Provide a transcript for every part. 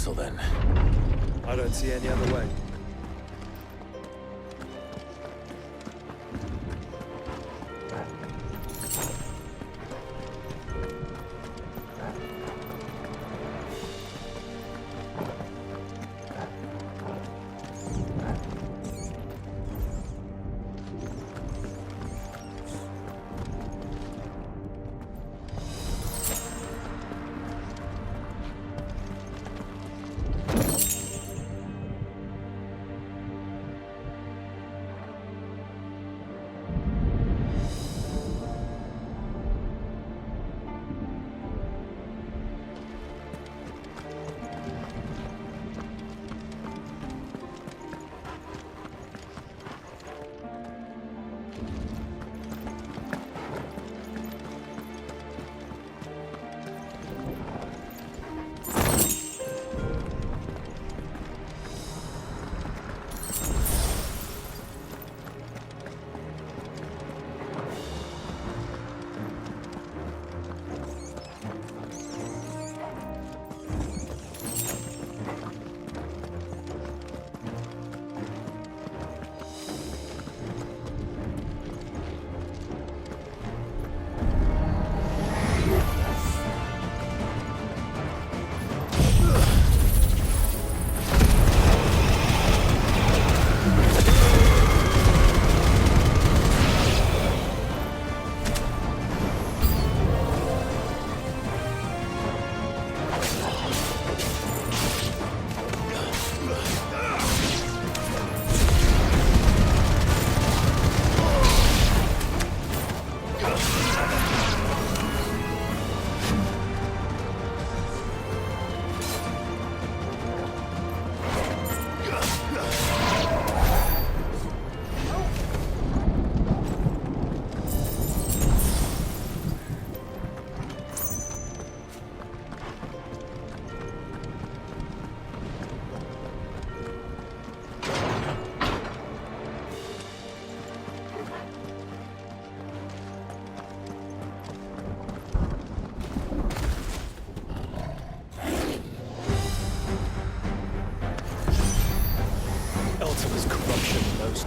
castle, then. I don't see any other way.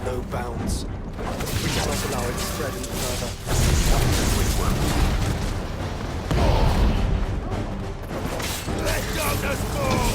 No bounds. We cannot allow it to spread any further. Let darkness fall!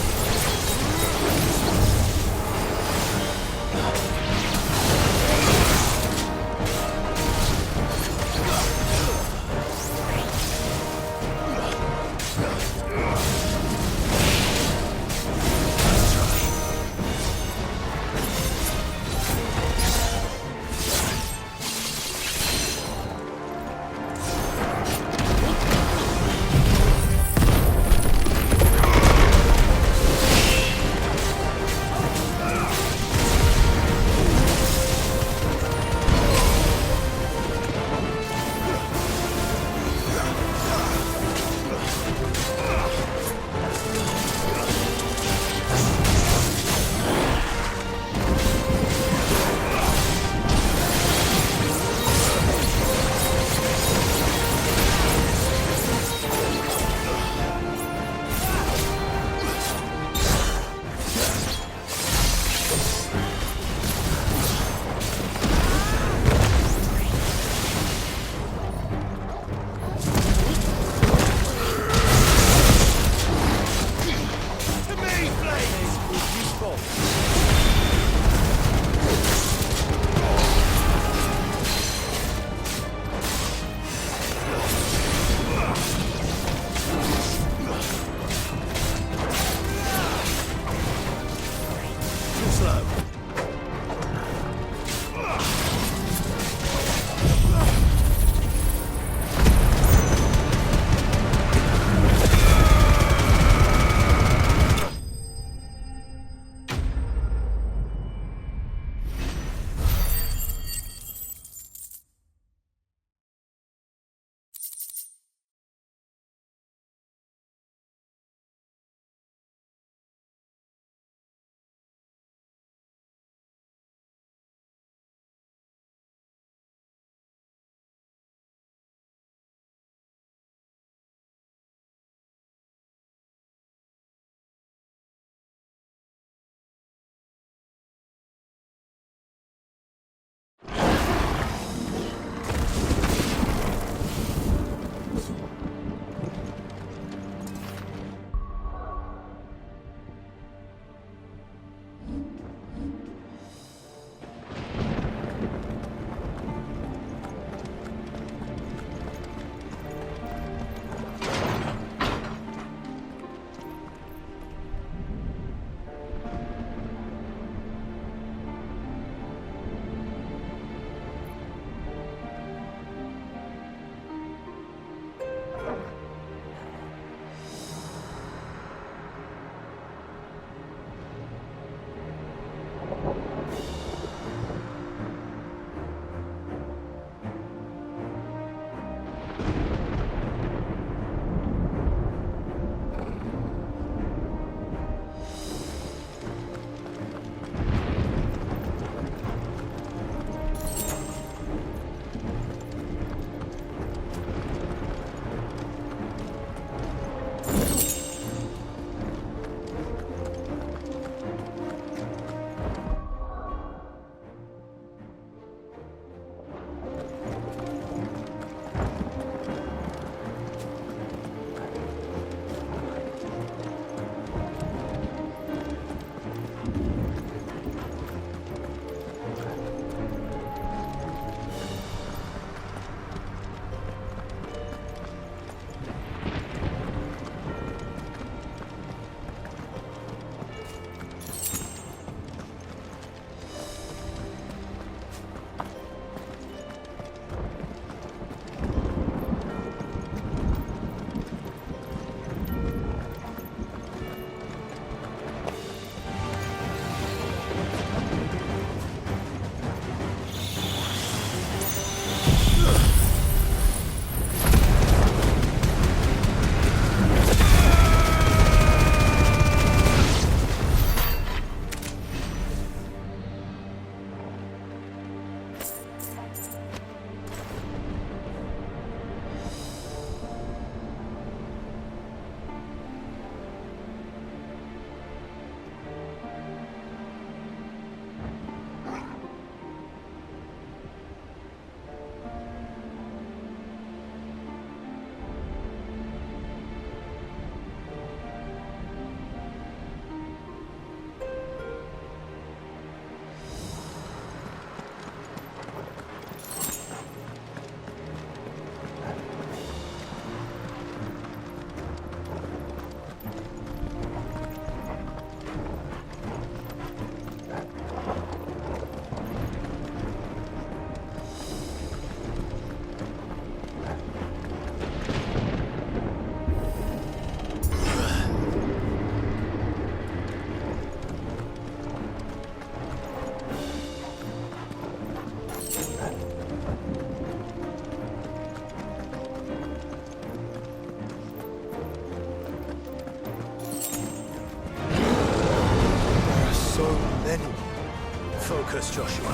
Yes, Joshua.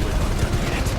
We're not done yet.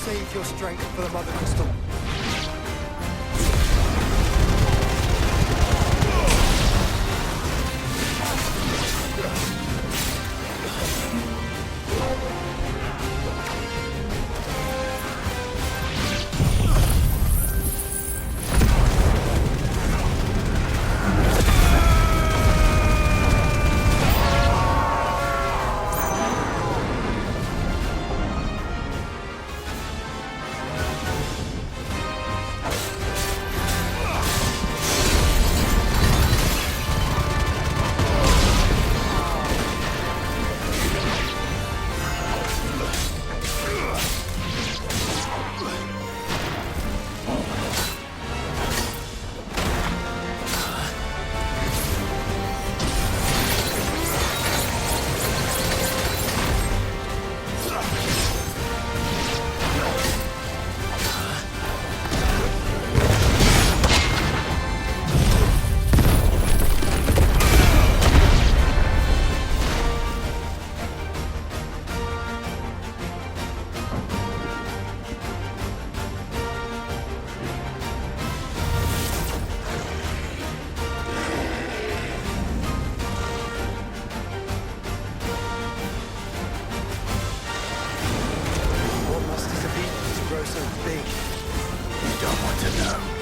Save your strength for the Mother Crystal. So big. You don't want to know.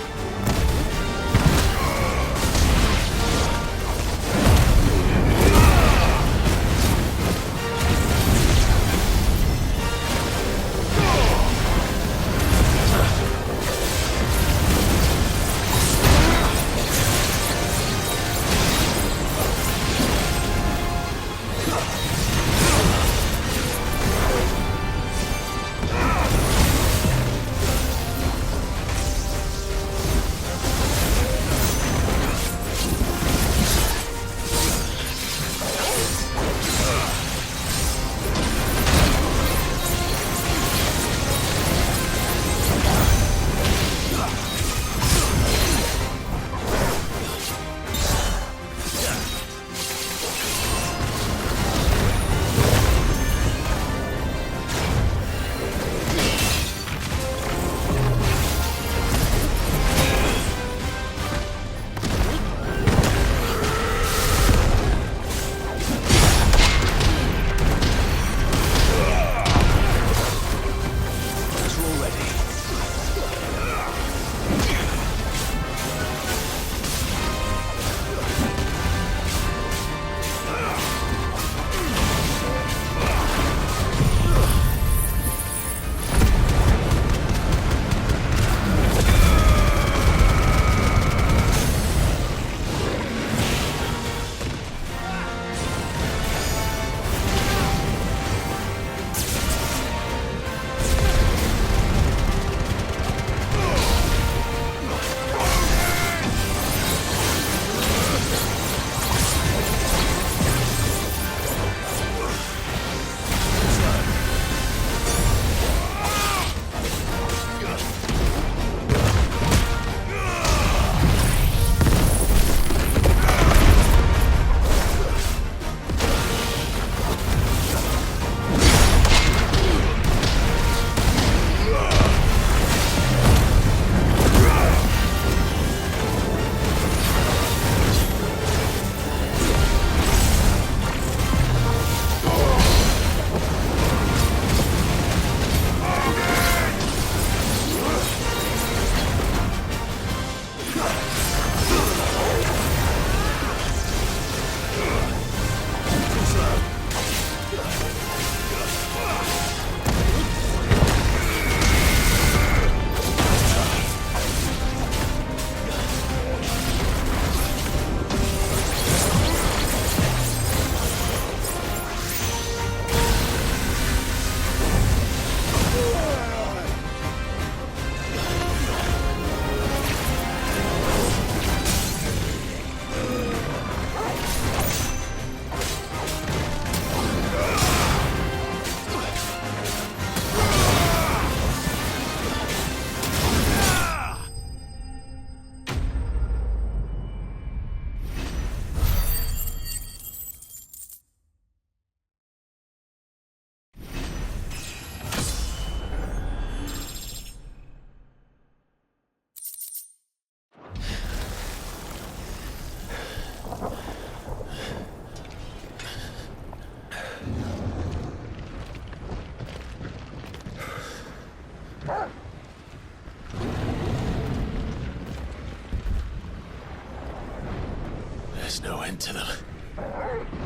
end to them.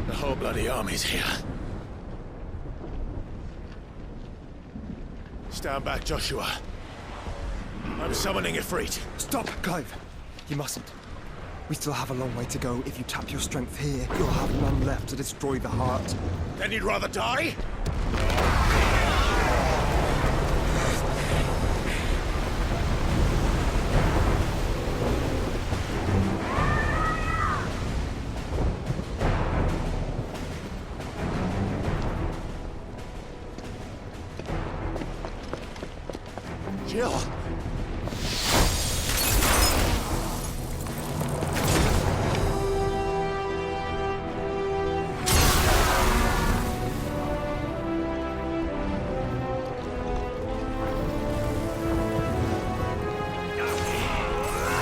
The whole bloody army's here. Stand back, Joshua. I'm summoning Ifrit. Stop, Clive! You mustn't. We still have a long way to go. If you tap your strength here, you'll have none left to destroy the heart. Then you'd rather die? Jill!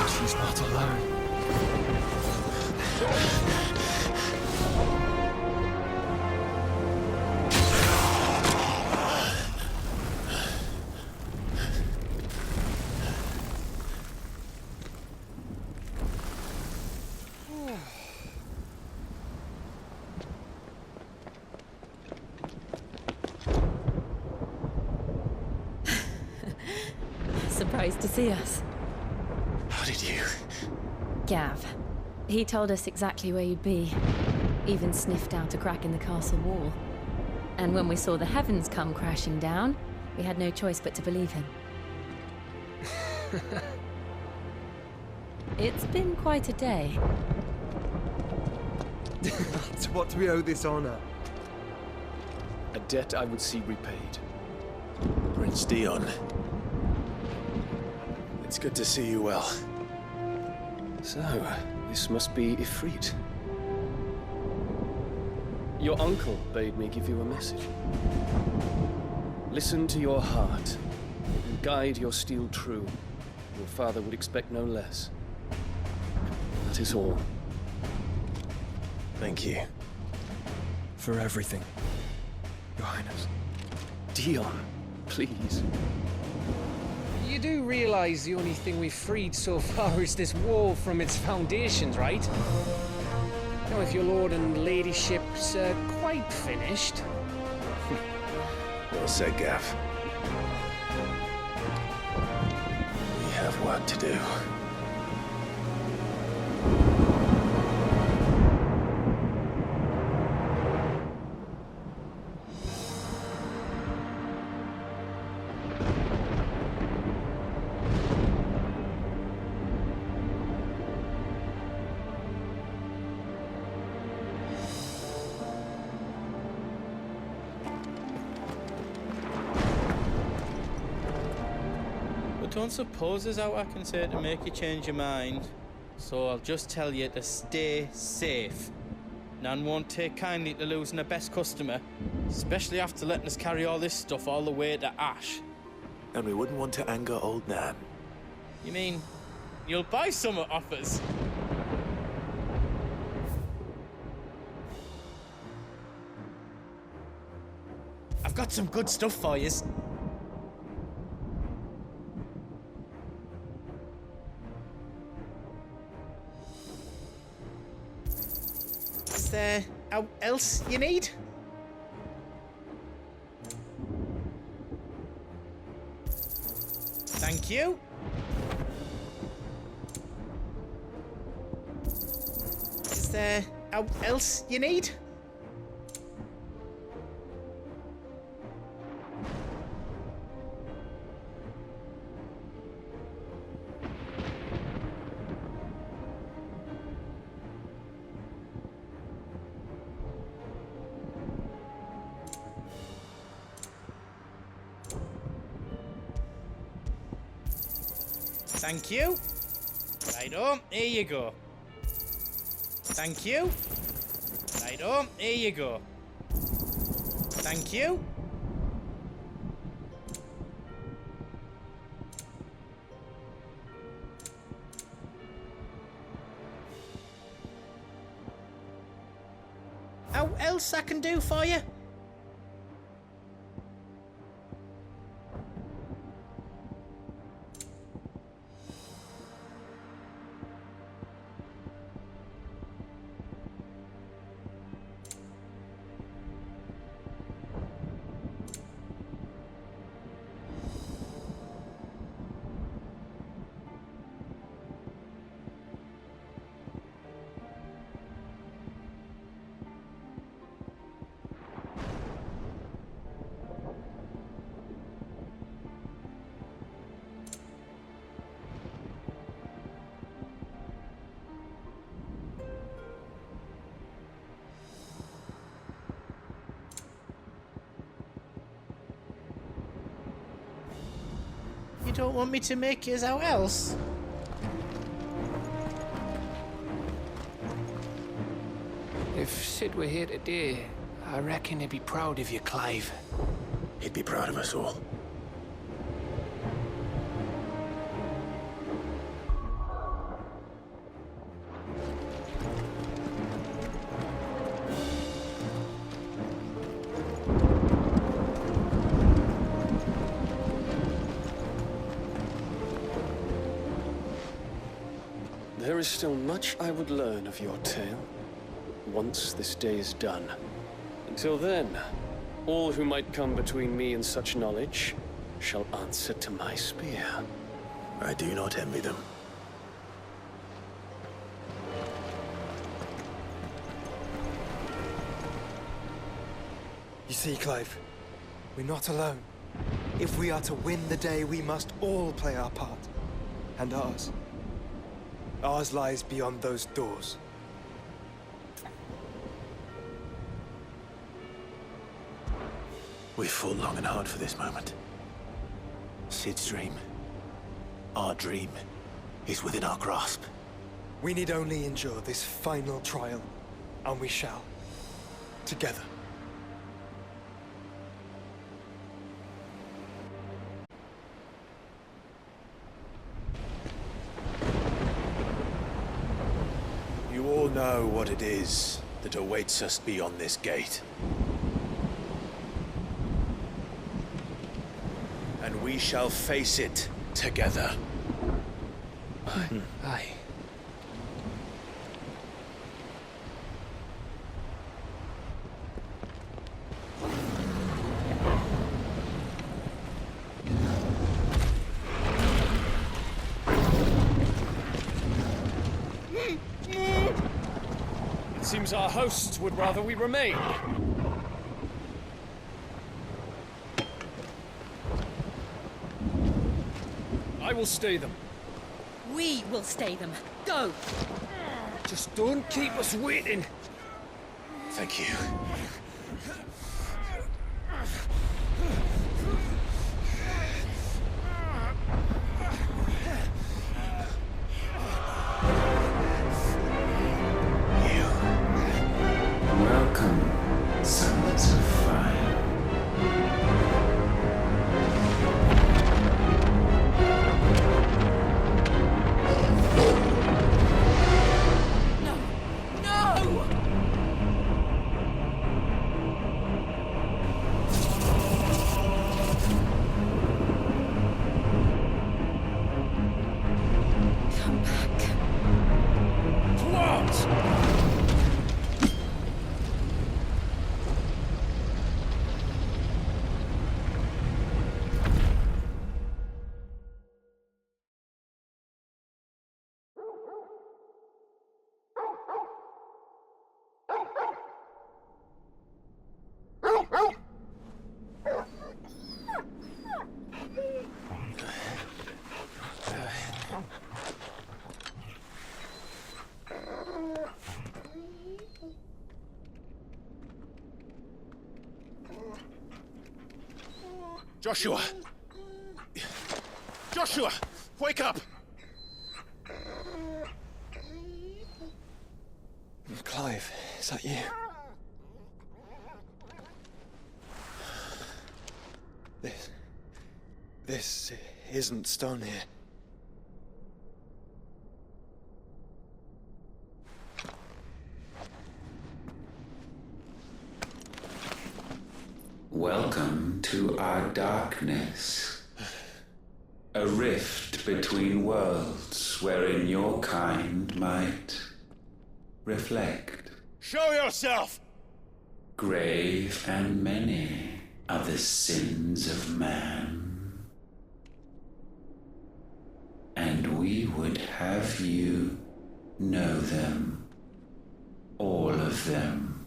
She's not alone. Surprised to see us. How did you? Gav. He told us exactly where you'd be. Even sniffed out a crack in the castle wall. And when we saw the heavens come crashing down, we had no choice but to believe him. It's been quite a day. To what do we owe this honor? A debt I would see repaid. Prince Dion. It's good to see you well. So, this must be Ifrit. Your uncle bade me give you a message. Listen to your heart, and guide your steel true. Your father would expect no less. That is all. Thank you. For everything, Your Highness. Dion, please. You do realize the only thing we've freed so far is this wall from its foundations, right? Now, if your lord and ladyship's quite finished... Well said, Gav. We have work to do. Don't suppose there's out I can say to make you change your mind. So I'll just tell you to stay safe. Nan won't take kindly to losing her best customer, especially after letting us carry all this stuff all the way to Ash. And we wouldn't want to anger old Nan. You mean you'll buy some off us? I've got some good stuff for yous. Is there out else you need? Thank you. Is there out else you need? Thank you. Righto, here you go. Thank you. Righto, here you go. Thank you. How else I can do for you? You don't want me to make yours out else? If Sid were here today, I reckon he'd be proud of you, Clive. He'd be proud of us all. There is still much I would learn of your tale, once this day is done. Until then, all who might come between me and such knowledge shall answer to my spear. I do not envy them. You see, Clive, we're not alone. If we are to win the day, we must all play our part. And ours. Ours lies beyond those doors. We've fought long and hard for this moment. Sid's dream, our dream, is within our grasp. We need only endure this final trial, and we shall. Together. You all know what it is that awaits us beyond this gate. And we shall face it together. Aye. It seems our hosts would rather we remain. I will stay them. We will stay them. Go! Just don't keep us waiting. Thank you. Welcome, sons of fire. Come back. Joshua! Joshua! Wake up! Clive, is that you? This isn't stone here. Welcome to our darkness. A rift between worlds wherein your kind might reflect. Show yourself! Grave and many are the sins of man. And we would have you know them, all of them.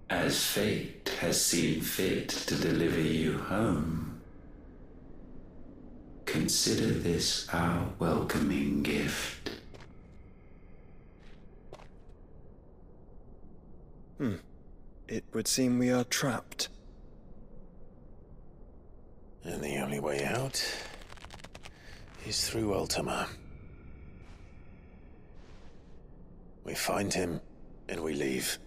As fate has seen fit to deliver you home, consider this our welcoming gift. It would seem we are trapped. And the only way out is through Ultima. We find him, and we leave.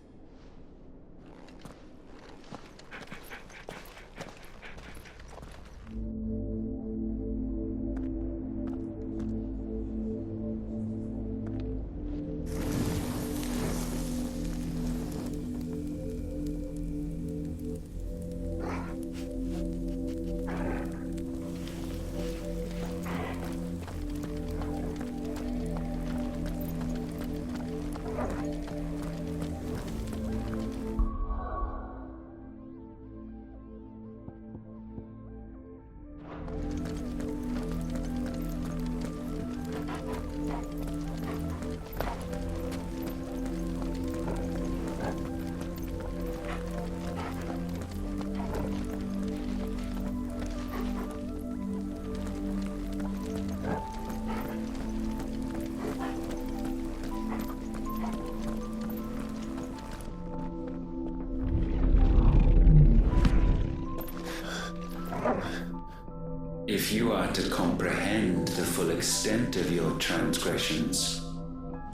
If you are to comprehend the full extent of your transgressions,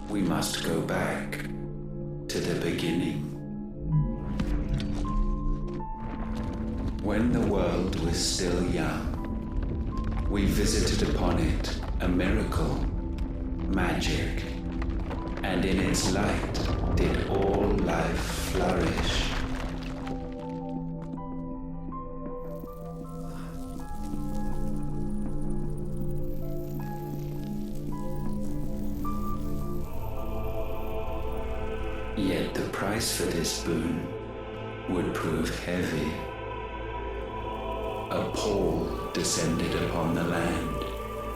we must go back to the beginning. When the world was still young, we visited upon it a miracle, magic, and in its light did all life flourish. Yet the price for this boon would prove heavy. A pall descended upon the land,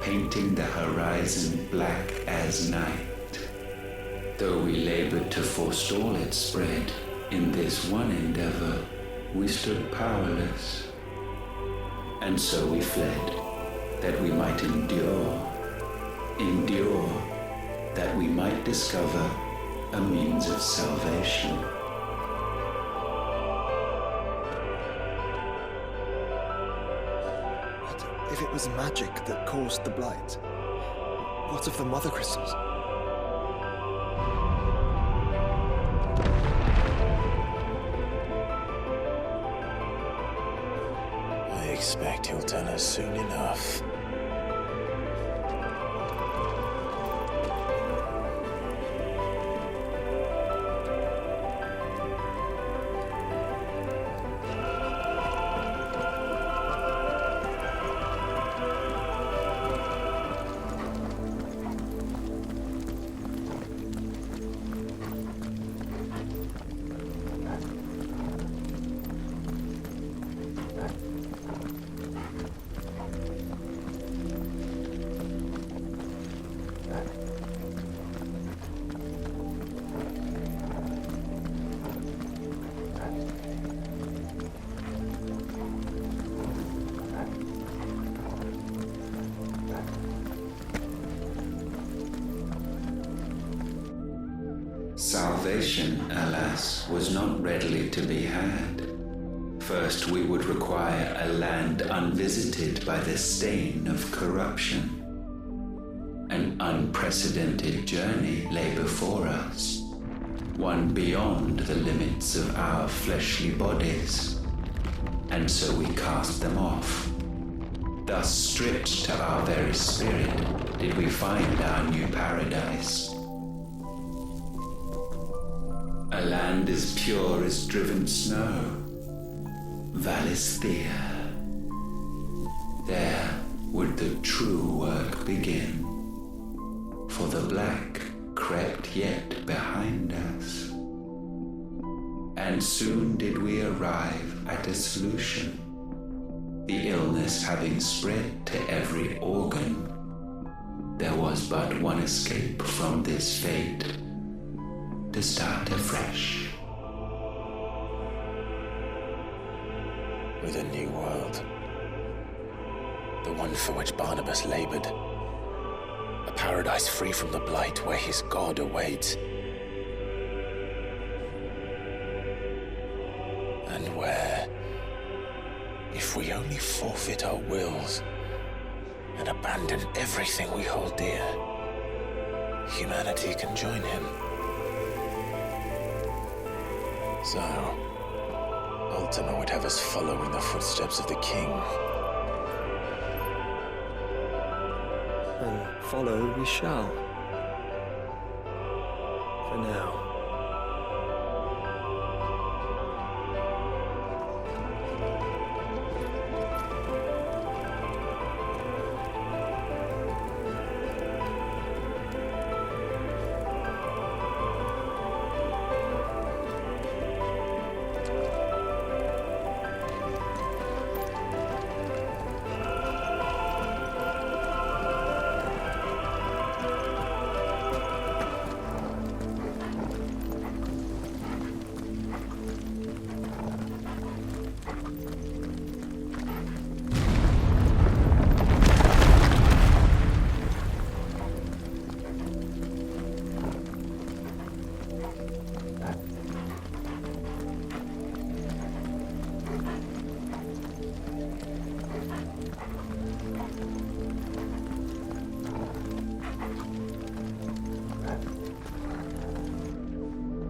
painting the horizon black as night. Though we labored to forestall its spread, in this one endeavor we stood powerless. And so we fled, that we might endure, that we might discover a means of salvation. But if it was magic that caused the blight, what of the mother crystals? I expect he'll tell us soon enough. Salvation, alas, was not readily to be had. First, we would require a land unvisited by the stain of corruption. An unprecedented journey lay before us, one beyond the limits of our fleshly bodies. And so we cast them off. Thus, stripped to our very spirit, did we find our new paradise. A land as pure as driven snow, Valisthea. There would the true work begin, for the black crept yet behind us. And soon did we arrive at a solution, the illness having spread to every organ. There was but one escape from this fate, to start afresh. With a new world. The one for which Barnabas labored. A paradise free from the blight where his God awaits. And where, if If we only forfeit our wills and abandon everything we hold dear, humanity can join him. So, Ultima would have us follow in the footsteps of the king. And follow we shall. For now.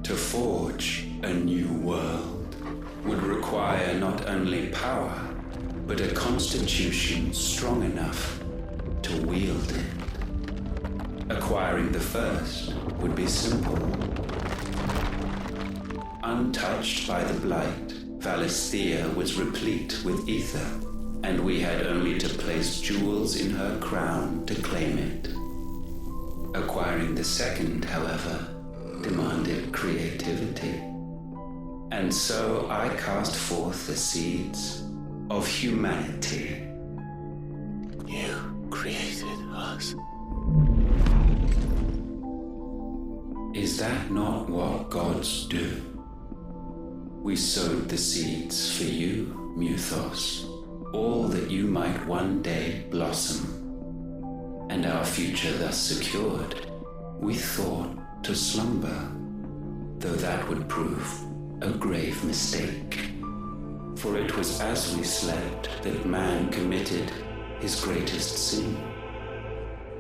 To forge a new world would require not only power, but a constitution strong enough to wield it. Acquiring the first would be simple. Untouched by the blight, Valisthea was replete with ether, and we had only to place jewels in her crown to claim it. Acquiring the second, however, demanded creativity. And so I cast forth the seeds of humanity. You created us. Is that not what gods do? We sowed the seeds for you, Muthos, all that you might one day blossom. And our future thus secured, we thought to slumber, though that would prove a grave mistake. For it was as we slept that man committed his greatest sin.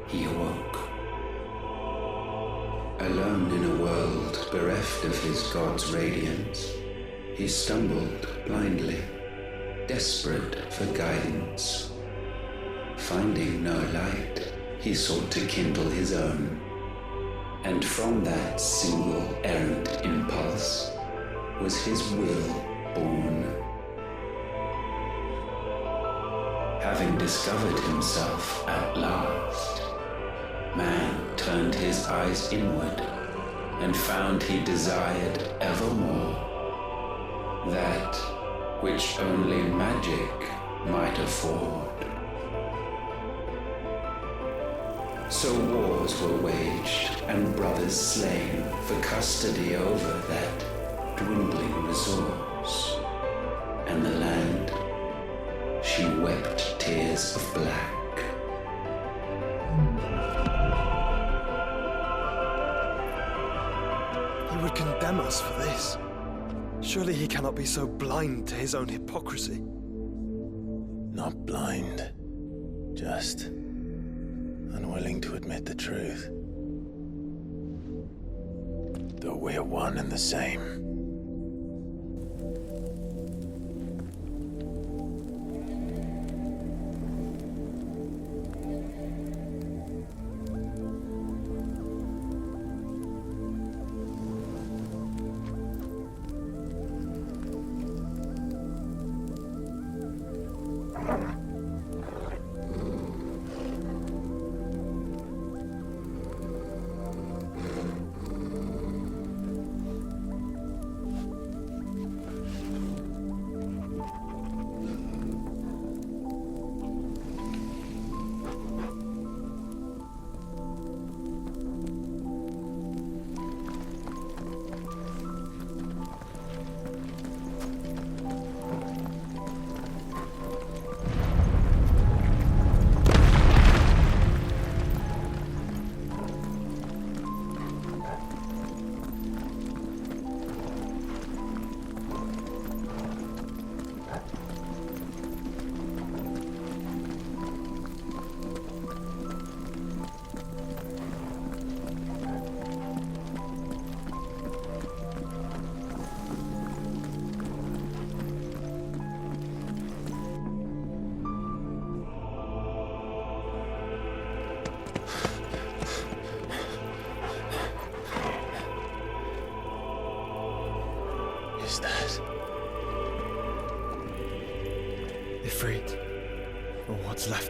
He awoke. Alone in a world bereft of his god's radiance, he stumbled blindly, desperate for guidance. Finding no light, he sought to kindle his own. And from that single errant impulse was his will born. Having discovered himself at last, man turned his eyes inward and found he desired evermore that which only magic might afford. So wars were waged and brothers slain for custody over that dwindling resource. And the land, she wept tears of black. He would condemn us for this. Surely he cannot be so blind to his own hypocrisy. Not blind, just unwilling to admit the truth. Though we're one and the same.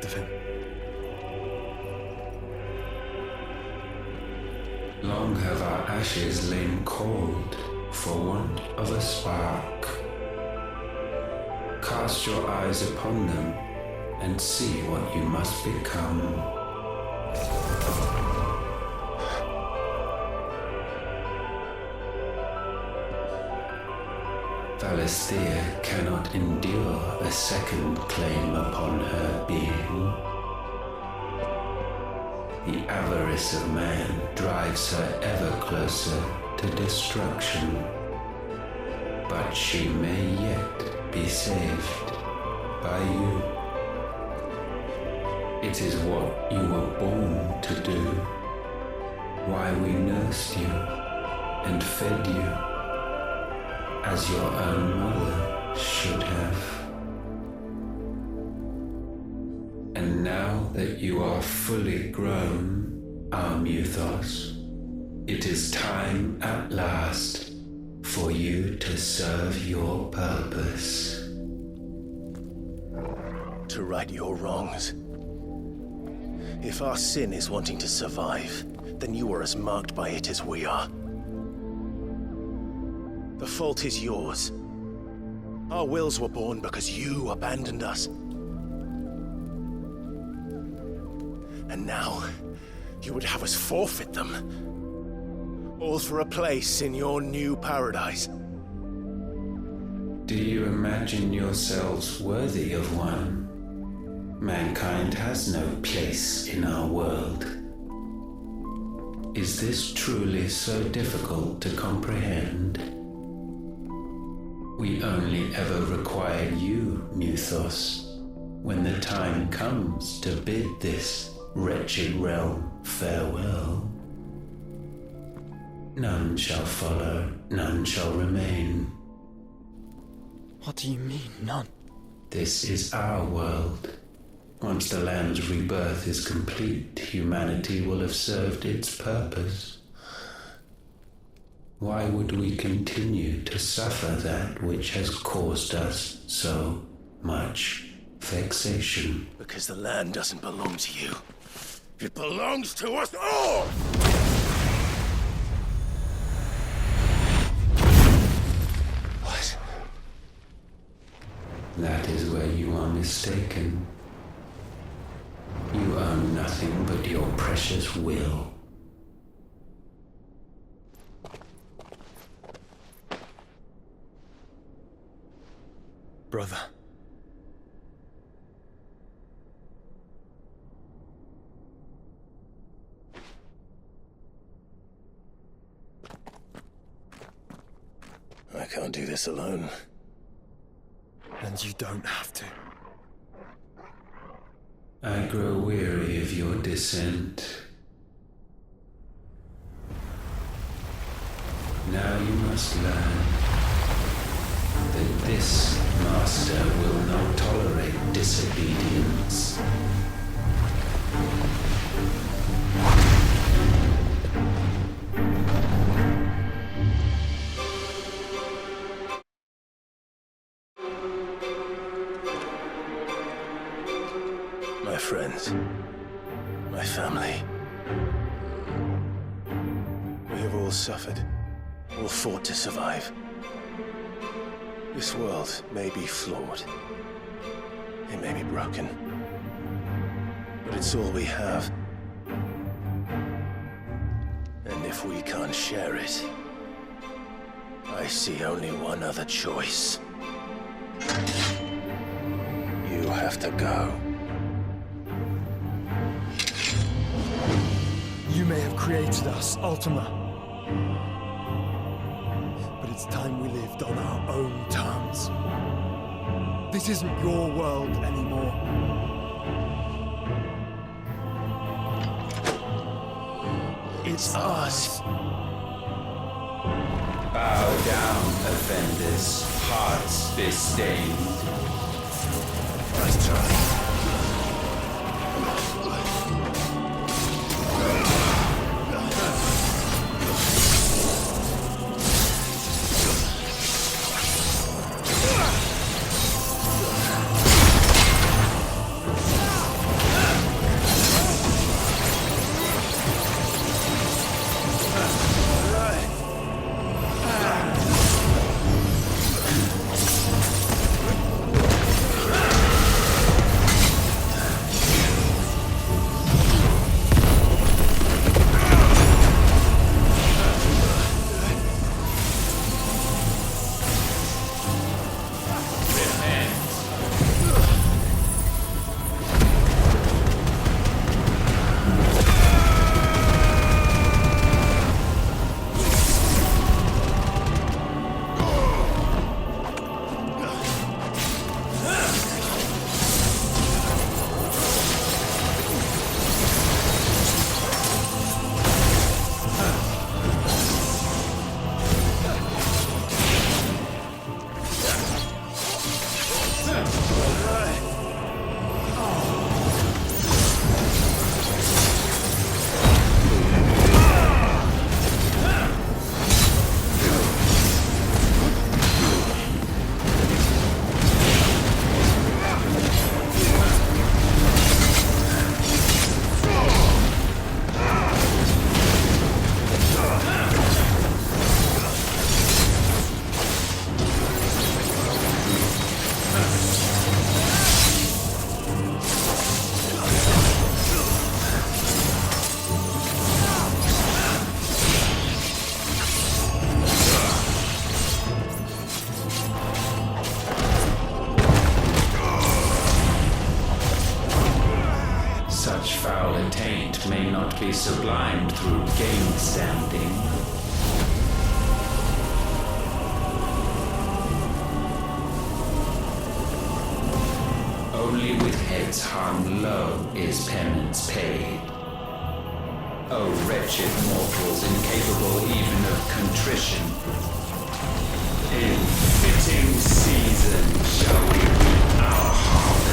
of him. Long have our ashes lain cold for want of a spark. Cast your eyes upon them and see what you must become. Valisthea cannot endure a second claim upon her being. The avarice of man drives her ever closer to destruction. But she may yet be saved by you. It is what you were born to do, why we nursed you and fed you, as your own mother should have. And now that you are fully grown, our Muthos, it is time at last for you to serve your purpose. To right your wrongs. If our sin is wanting to survive, then you are as marked by it as we are. The fault is yours. Our wills were born because you abandoned us. And now, you would have us forfeit them. All for a place in your new paradise. Do you imagine yourselves worthy of one? Mankind has no place in our world. Is this truly so difficult to comprehend? We only ever require you, Muthos, when the time comes to bid this wretched realm farewell. None shall follow, none shall remain. What do you mean, none? This is our world. Once the land's rebirth is complete, humanity will have served its purpose. Why would we continue to suffer that which has caused us so much vexation? Because the land doesn't belong to you. It belongs to us all! What? That is where you are mistaken. You own nothing but your precious will. Brother. I can't do this alone. And you don't have to. I grow weary of your dissent. Now you must learn that this master will not tolerate disobedience. My friends, my family. We have all suffered, all fought to survive. This world may be flawed. It may be broken. But it's all we have. And if we can't share it, I see only one other choice. You have to go. You may have created us, Ultima. But it's time we lived on our own terms. This isn't your world anymore. It's ours. Bow down, offenders, hearts disdained. Nice try. Such foul attaint may not be sublimed through game-standing. Only with heads hung low is penance paid. O wretched mortals incapable even of contrition, in fitting season shall we reap our harvest.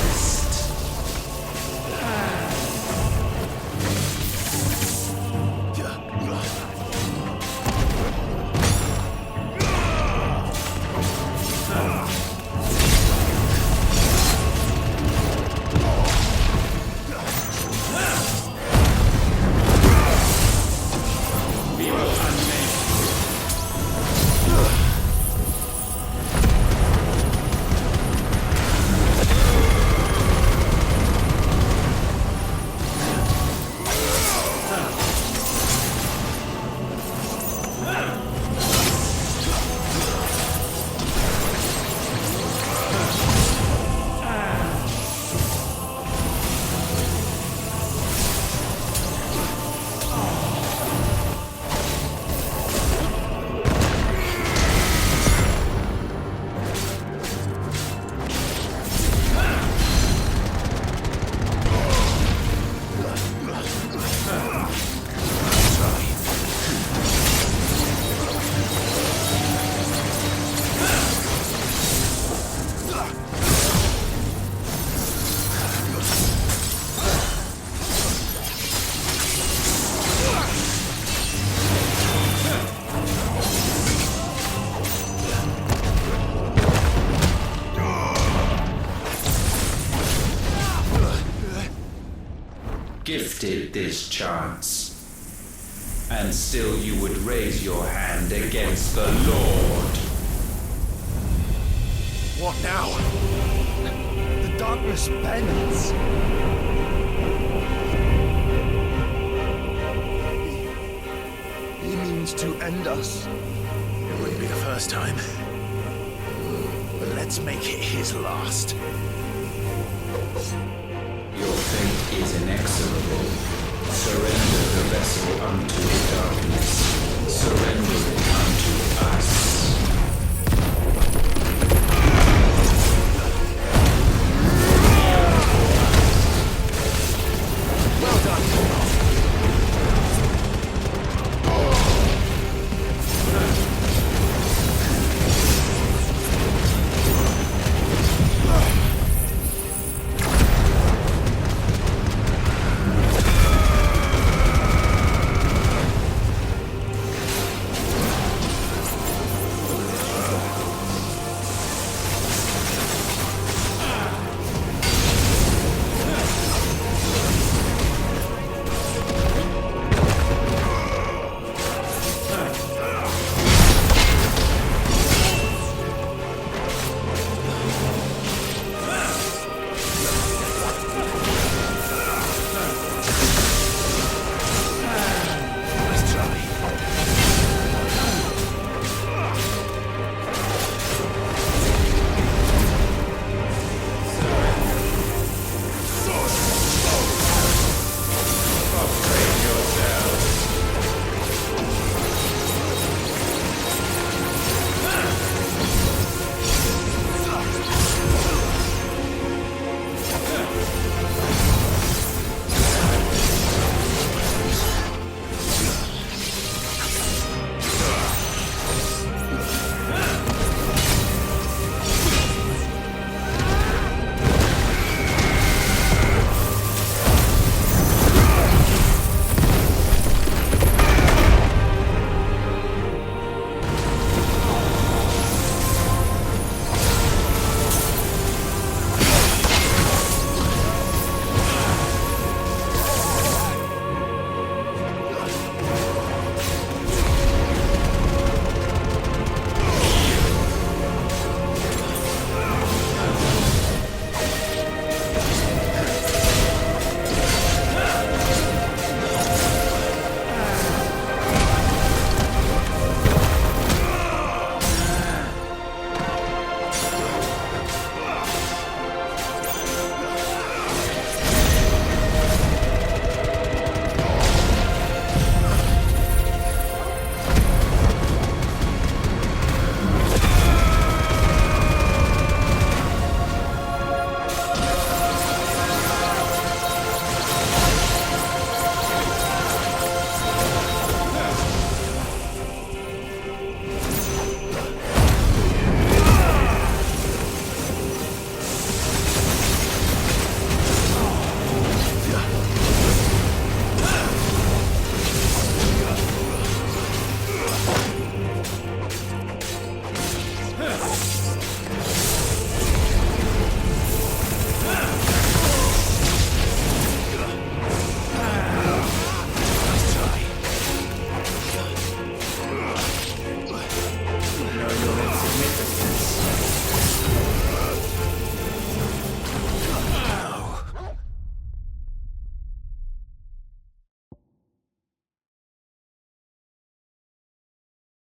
Gifted this chance, and still you would raise your hand against the Lord. What now? The darkness bends. He means to end us. It wouldn't be the first time. But let's make it his last. Your fate is inexorable. Surrender the vessel unto the darkness. Surrender it unto us.